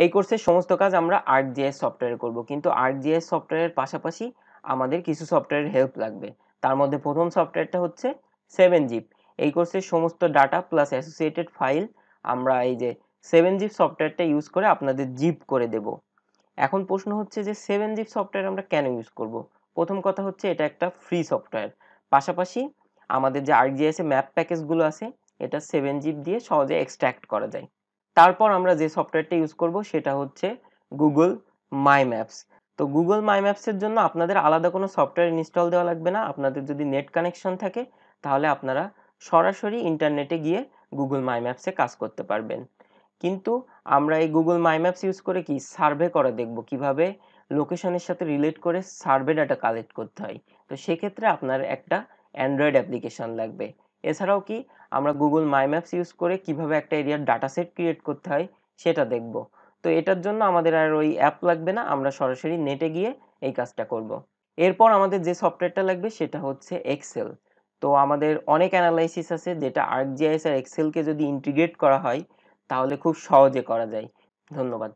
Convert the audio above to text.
এই কোর্সের সমস্ত কাজ আমরা ArcGIS সফটওয়্যারে করব, কিন্তু ArcGIS সফটওয়্যারের পাশাপাশি আমাদের কিছু সফটওয়্যারের হেল্প লাগবে। তার মধ্যে প্রথম সফটওয়্যারটা হচ্ছে 7zip। এই কোর্সের সমস্ত ডাটা প্লাস অ্যাসোসিয়েটেড ফাইল আমরা এই যে 7zip সফটওয়্যারটা ইউজ করে আপনাদের জিপ করে দেব। এখন প্রশ্ন হচ্ছে যে 7zip সফটওয়্যার আমরা কেন ইউজ করব? প্রথম কথা হচ্ছে এটা একটা ফ্রি সফটওয়্যার, পাশাপাশি আমাদের যে ArcGIS এ ম্যাপ প্যাকেজগুলো আছে এটা 7zip দিয়ে সহজে এক্সট্র্যাক্ট করা যায়। তারপর আমরা যে সফটওয়্যারটা ইউজ করব সেটা হচ্ছে গুগল মাই ম্যাপস। তো গুগল মাই ম্যাপসের জন্য আপনাদের আলাদা কোনো সফটওয়্যার ইনস্টল দেওয়া লাগবে না। আপনাদের যদি নেট কানেকশন থাকে তাহলে আপনারা সরাসরি ইন্টারনেটে গিয়ে গুগল মাই ম্যাপসে কাজ করতে পারবেন। কিন্তু আমরা এই গুগল মাই ম্যাপস ইউজ করে কি সার্ভে করা দেখব, কিভাবে লোকেশনের সাথে রিলেট করে সার্ভে ডাটা কালেক্ট করতে হয়। তো সেক্ষেত্রে আপনার একটা অ্যান্ড্রয়েড অ্যাপ্লিকেশন লাগবে। এছাড়াও কি আমরা গুগল মাই ম্যাপস ইউজ করে কিভাবে একটা এরিয়ার ডাটা সেট ক্রিয়েট করতে হয় সেটা দেখব। তো এটার জন্য আমাদের আর ওই অ্যাপ লাগবে না, আমরা সরাসরি নেটে গিয়ে এই কাজটা করব। এরপর আমাদের যে সফটওয়্যারটা লাগবে সেটা হচ্ছে এক্সেল। তো আমাদের অনেক অ্যানালাইসিস আছে যেটা ArcGIS আর এক্সেলকে যদি ইন্টিগ্রেট করা হয় তাহলে খুব সহজে করা যায়। ধন্যবাদ।